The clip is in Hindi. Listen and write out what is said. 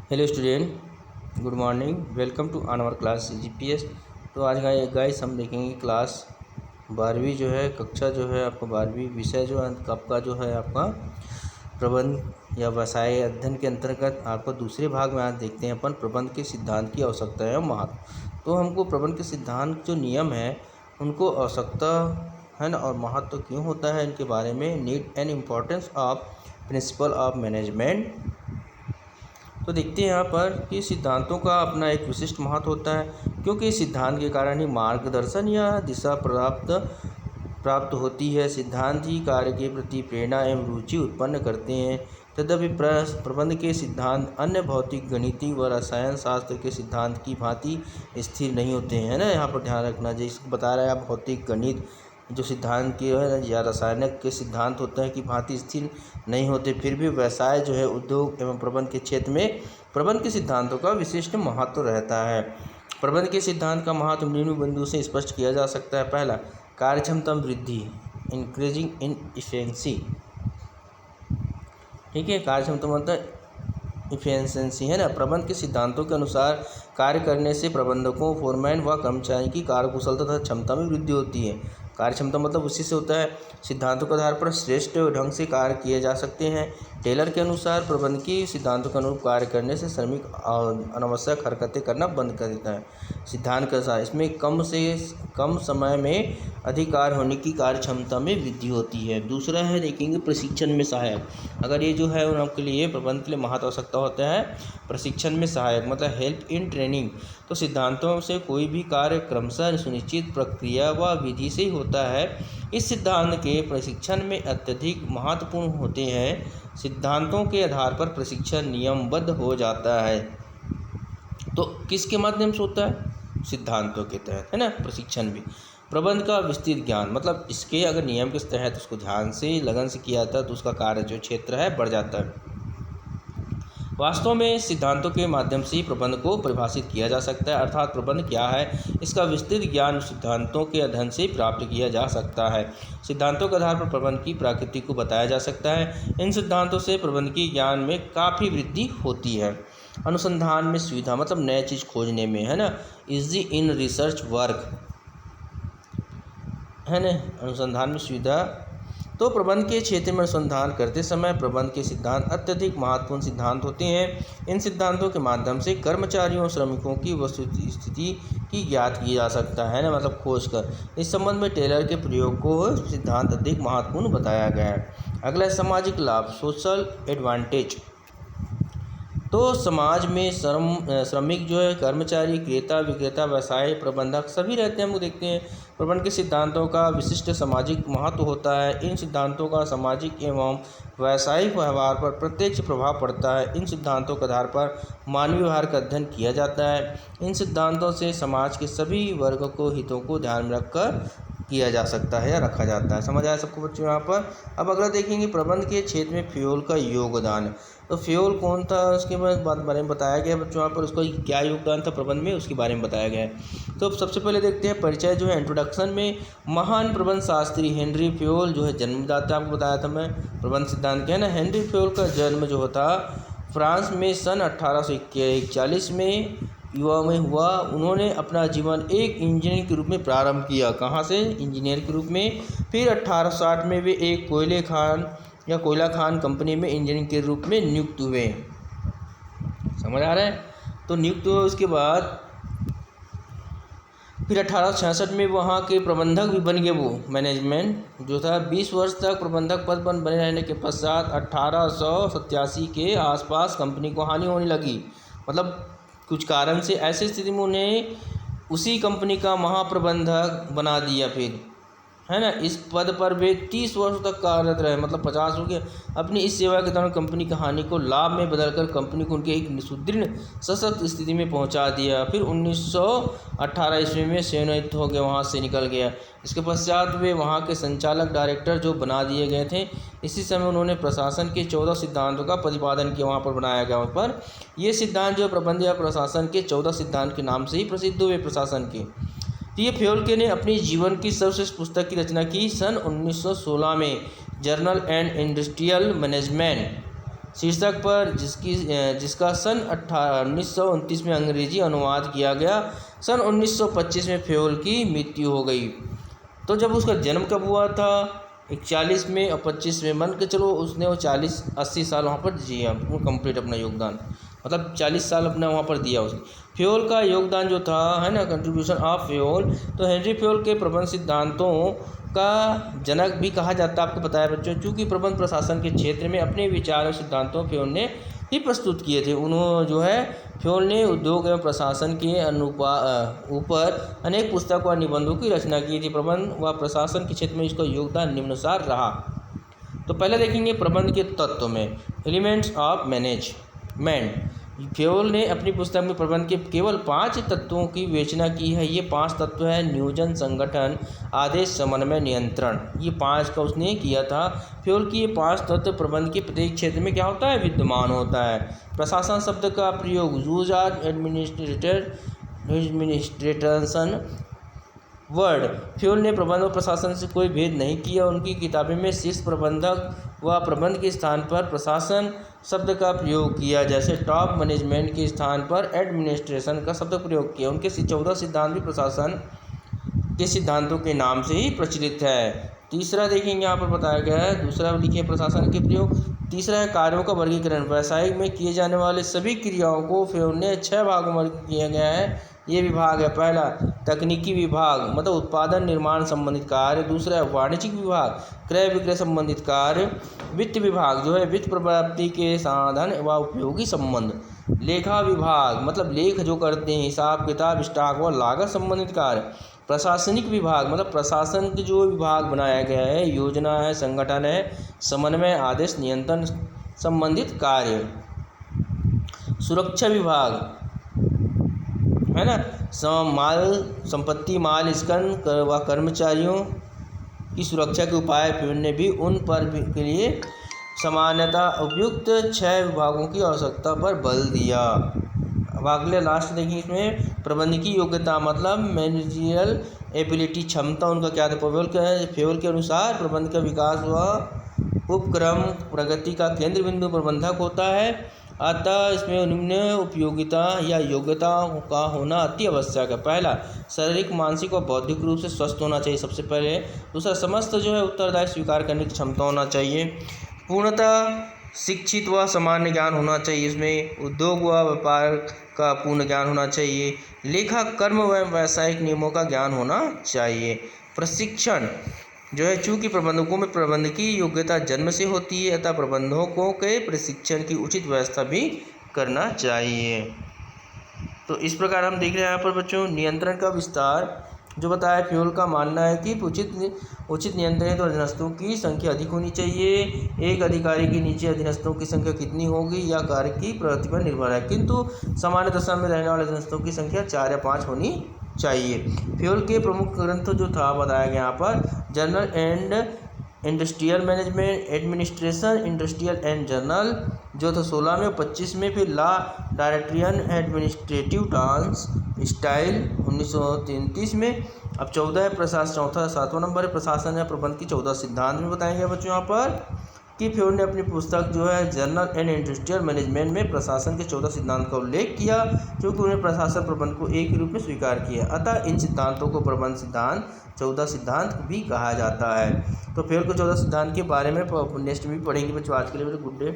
Hello student, good morning. Welcome to our class GPS. तो आज गाइस हम देखेंगे क्लास 12वीं जो है, कक्षा जो है आपका 12वीं विषय जो है आपका जो है आपका प्रबंध या व्यवसाय अध्ययन के अंतर्गत आपको दूसरे भाग में आज देखते हैं अपन प्रबंध के सिद्धांत की आवश्यकता है और महत्व। तो हमको प्रबंध के सिद्धांत जो नियम है उनको आवश्यकता है ना और महत्व क्यों होता है इनके बारे में, need and importance of principle of management. तो देखते हैं यहाँ पर कि सिद्धांतों का अपना एक विशिष्ट महत्व होता है, क्योंकि सिद्धांत के कारण ही मार्गदर्शन या दिशा प्राप्त होती है। सिद्धांत ही कार्य के प्रति प्रेरणा एवं रुचि उत्पन्न करते हैं। तदपि प्रबंध के सिद्धांत अन्य भौतिक, गणितीय व रसायन शास्त्र के सिद्धांत की भांति स्थिर नहीं होते हैं, है ना। यहाँ पर ध्यान रखना, जैसे बता रहा है आप भौतिक, गणित जो सिद्धांत के है या रासायनिक के सिद्धांत होते हैं कि भांति स्थिर नहीं होते। फिर भी व्यवसाय जो है, उद्योग एवं प्रबंध के क्षेत्र में प्रबंध के सिद्धांतों का विशिष्ट महत्व रहता है। प्रबंध के सिद्धांत का महत्व निम्न बिंदु से स्पष्ट किया जा सकता है। पहला, कार्यक्षमता वृद्धि, इंक्रीजिंग इन इफिशिएंसी। ठीक है, कार्यक्षमता मतलब इफिशिएंसी है ना। प्रबंध के सिद्धांतों के अनुसार कार्य करने से प्रबंधकों, फोरमैन व कर्मचारी की कार्यकुशलता तथा क्षमता में वृद्धि होती है। कार्यक्षमता मतलब उसी से होता है, सिद्धांतों के आधार पर श्रेष्ठ ढंग से कार्य किए जा सकते हैं। टेलर के अनुसार प्रबंध की सिद्धांतों के अनुरूप कार्य करने से श्रमिक अनावश्यक हरकतें करना बंद कर देता है। सिद्धांत के अनुसार इसमें कम समय में अधिक कार्य होने की कार्य क्षमता में वृद्धि होती है। दूसरा है देखेंगे प्रशिक्षण में सहायक। अगर ये जो है उनके लिए प्रबंध के लिए महत्व आवश्यकता होता है प्रशिक्षण में सहायक, मतलब हेल्प इन ट्रेनिंग। तो सिद्धांतों से कोई भी कार्य क्रमशः सुनिश्चित प्रक्रिया व विधि से होता है। इस सिद्धांत के प्रशिक्षण में अत्यधिक महत्वपूर्ण होते हैं। सिद्धांतों के आधार पर प्रशिक्षण नियमबद्ध हो जाता है। तो किसके माध्यम से होता है? सिद्धांतों के तहत, है ना। प्रशिक्षण भी प्रबंध का विस्तृत ज्ञान, मतलब इसके अगर नियम के तहत उसको ध्यान से लगन से किया जाता है तो उसका कार्य जो क्षेत्र है बढ़ जाता है। वास्तव में सिद्धांतों के माध्यम से ही प्रबंध को परिभाषित किया जा सकता है, अर्थात प्रबंध क्या है इसका विस्तृत ज्ञान सिद्धांतों के अध्ययन से प्राप्त किया जा सकता है। सिद्धांतों के आधार पर प्रबंध की प्रकृति को बताया जा सकता है। इन सिद्धांतों से प्रबंध की ज्ञान में काफ़ी वृद्धि होती है। अनुसंधान में सुविधा, मतलब नए चीज़ खोजने में, है ना। इजी इन रिसर्च वर्क, है ना। अनुसंधान में सुविधा। तो प्रबंध के क्षेत्र में अनुसंधान करते समय प्रबंध के सिद्धांत अत्यधिक महत्वपूर्ण सिद्धांत होते हैं। इन सिद्धांतों के माध्यम से कर्मचारियों और श्रमिकों की वस्तुस्थिति की ज्ञात की जा सकता है ना, मतलब खोज कर। इस संबंध में टेलर के प्रयोग को सिद्धांत अधिक महत्वपूर्ण बताया गया है। अगला सामाजिक लाभ, सोशल एडवांटेज। तो समाज में श्रमिक जो है, कर्मचारी, क्रेता, विक्रेता, व्यवसाय प्रबंधक सभी रहते हैं। हम देखते हैं प्रबंध के सिद्धांतों का विशिष्ट सामाजिक महत्व होता है। इन सिद्धांतों का सामाजिक एवं व्यावसायिक व्यवहार पर प्रत्यक्ष प्रभाव पड़ता है। इन सिद्धांतों के आधार पर मानवीय व्यवहार का अध्ययन किया जाता है। इन सिद्धांतों से समाज के सभी वर्ग को हितों को ध्यान में रखकर किया जा सकता है या रखा जाता है। समझ आया सबको बच्चों यहाँ पर। अब अगला देखेंगे प्रबंध के क्षेत्र में फ्यूल का योगदान। तो फ्यूल कौन था उसके बारे में बताया गया है बच्चों यहाँ पर, उसका क्या योगदान था प्रबंध में उसके बारे में बताया गया है। तो सबसे पहले देखते हैं परिचय जो है, इंट्रोडक्शन में महान प्रबंध शास्त्री हेनरी फ्यूल जो है जन्मदाता, आपको बताया था मैं प्रबंध सिद्धांत के, है ना। हेनरी फ्यूल का जन्म जो होता फ्रांस में सन 1841 में युवा में हुआ। उन्होंने अपना जीवन एक इंजीनियर के रूप में प्रारंभ किया। कहाँ से? इंजीनियर के रूप में। फिर 1860 में वे एक कोयला खान कंपनी में इंजीनियर के रूप में नियुक्त हुए। समझ आ रहा है? तो नियुक्त हुए, उसके बाद फिर 1866 में वहाँ के प्रबंधक भी बन गए। वो मैनेजमेंट जो था 20 वर्ष तक प्रबंधक पद पर बने रहने के पश्चात 1887 के आसपास कंपनी को हानि होने लगी। मतलब कुछ कारण से ऐसी स्थिति में उन्हें उसी कंपनी का महाप्रबंधक बना दिया फिर, है ना। इस पद पर वे 30 वर्षों तक कार्यरत रहे, मतलब 50 हो गए। अपनी इस सेवा के दौरान कंपनी की हानि को लाभ में बदलकर कंपनी को उनके एक सुदृढ़ सशक्त स्थिति में पहुंचा दिया। फिर 1918 ईस्वी में सेवानिवृत्त हो गए, वहां से निकल गया। इसके पश्चात वे वहां के संचालक डायरेक्टर जो बना दिए गए थे। इसी समय उन्होंने प्रशासन के 14 सिद्धांतों का प्रतिपादन किया, वहाँ पर बनाया गया। वहाँ पर ये सिद्धांत जो प्रबंध या प्रशासन के 14 सिद्धांत के नाम से ही प्रसिद्ध हुए प्रशासन के। ये फ्यूल ने अपनी जीवन की सर्वश्रेष्ठ पुस्तक की रचना की सन 1916 में, जर्नल एंड इंडस्ट्रियल मैनेजमेंट। शीर्षक पर जिसका सन 1929 में अंग्रेजी अनुवाद किया गया। सन 1925 में फ्योल की मृत्यु हो गई। तो जब उसका जन्म कब हुआ था? 41 में और 25 में, मान के चलो उसने वो 40-80 साल वहाँ पर जिया, वो कंप्लीट अपना योगदान, मतलब 40 साल अपना वहाँ पर दिया उसने। फ्योल का योगदान जो था, है ना, कंट्रीब्यूशन ऑफ फ्योल, तो हेनरी फ्योल के प्रबंध सिद्धांतों का जनक भी कहा जाता है। आपको बताया बच्चों, चूँकि प्रबंध प्रशासन के क्षेत्र में अपने विचार और सिद्धांतों फ्योल ने ही प्रस्तुत किए थे। उन्होंने जो है फ्योल ने उद्योग एवं प्रशासन के ऊपर अनेक पुस्तकों और निबंधों की रचना की थी। प्रबंध व प्रशासन के क्षेत्र में इसका योगदान निम्नानुसार रहा। तो पहले देखेंगे प्रबंध के तत्व में, एलिमेंट्स ऑफ मैनेजमेंट। फ्योल ने अपनी पुस्तक में प्रबंध के केवल 5 तत्वों की विवेचना की है। ये 5 तत्व है: नियोजन, संगठन, आदेश, समन्वय, नियंत्रण। ये 5 का उसने किया था। फ्योल की ये 5 तत्व प्रबंध के प्रत्येक क्षेत्र में क्या होता है? विद्यमान होता है। प्रशासन शब्द का प्रयोग, use of administration word. Fayol ने प्रबंध और प्रशासन से कोई भेद नहीं किया। उनकी किताबें में शीर्ष प्रबंधक व प्रबंध के स्थान पर प्रशासन शब्द का प्रयोग किया, जैसे टॉप मैनेजमेंट के स्थान पर एडमिनिस्ट्रेशन का शब्द प्रयोग किया। उनके 14 सिद्धांत भी प्रशासन के सिद्धांतों के नाम से ही प्रचलित है। तीसरा देखेंगे, यहाँ पर बताया गया है, दूसरा लिखिए प्रशासन के प्रयोग। तीसरा है कार्यों का वर्गीकरण। व्यवसाय में किए जाने वाले सभी क्रियाओं को फ्योल ने 6 भागों में वर्गीकृत किया गया है। ये विभाग है: पहला तकनीकी विभाग, मतलब उत्पादन निर्माण संबंधित कार्य। दूसरा है वाणिज्यिक विभाग, क्रय विक्रय संबंधित कार्य। वित्त विभाग जो है वित्त प्राप्ति के साधन व उपयोगी संबंध। लेखा विभाग, मतलब लेख जो करते हैं, हिसाब किताब, स्टॉक व लागत संबंधित कार्य। प्रशासनिक विभाग, मतलब प्रशासन के जो विभाग बनाया गया है, योजना है, संगठन है, समन्वय, आदेश, नियंत्रण संबंधित कार्य। सुरक्षा विभाग, है ना, माल संपत्ति, माल स्कन व कर्मचारियों की सुरक्षा के उपाय फ्योल ने भी उन पर के लिए सामान्यतः उपयुक्त 6 विभागों की आवश्यकता पर बल दिया। अब अगले लास्ट देखिए, इसमें प्रबंधकीय योग्यता, मतलब मैनेजरियल एबिलिटी, क्षमता उनका क्या था? फ्योल के अनुसार प्रबंध का विकास व उपक्रम प्रगति का केंद्र बिंदु प्रबंधक होता है। अतः इसमें निम्न उपयोगिता या योग्यता का होना अति आवश्यक है। पहला, शारीरिक, मानसिक और बौद्धिक रूप से स्वस्थ होना चाहिए सबसे पहले। दूसरा, समस्त जो है उत्तरदायित्व स्वीकार करने की क्षमता होना चाहिए। पूर्णतः शिक्षित व सामान्य ज्ञान होना चाहिए। इसमें उद्योग व व्यापार का पूर्ण ज्ञान होना चाहिए। लेखा, कर्म व व्यावसायिक नियमों का ज्ञान होना चाहिए। प्रशिक्षण जो है, चूँकि प्रबंधकों में प्रबंध की योग्यता जन्म से होती है, अतः प्रबंधकों के प्रशिक्षण की उचित व्यवस्था भी करना चाहिए। तो इस प्रकार हम देख रहे हैं यहाँ पर बच्चों नियंत्रण का विस्तार जो बताया। फ्योल का मानना है कि उचित नियंत्रण तो अधीनस्थों की संख्या अधिक होनी चाहिए। एक अधिकारी के नीचे अधीनस्थों की संख्या कितनी होगी या कार्य की प्रगति पर निर्भर है, किंतु सामान्य दशा में रहने वाले अधीनस्थों की संख्या 4 या 5 होनी चाहिए। फ्योल के प्रमुख ग्रंथ जो था बताया गया यहाँ पर, general and industrial management, administration, industrial and journal जो था 16 में, 25 में। फिर ला डायरेक्टरियन एडमिनिस्ट्रेटिव डांस स्टाइल 1933 में। अब 14 है प्रशासन, चौथा 7वां नंबर है प्रशासन या प्रबंध की 14 सिद्धांत में बताएंगे बच्चों यहाँ पर कि फ्योल ने अपनी पुस्तक जो है जनरल एंड इंडस्ट्रियल मैनेजमेंट में प्रशासन के 14 सिद्धांत का उल्लेख किया, क्योंकि उन्हें प्रशासन प्रबंध को एक ही रूप में स्वीकार किया। अतः इन सिद्धांतों को प्रबंध सिद्धांत, 14 सिद्धांत भी कहा जाता है। तो फ्योल के 14 सिद्धांत के बारे में नेक्स्ट भी पढ़ेंगे बच्चों। आज के लिए गुड डे।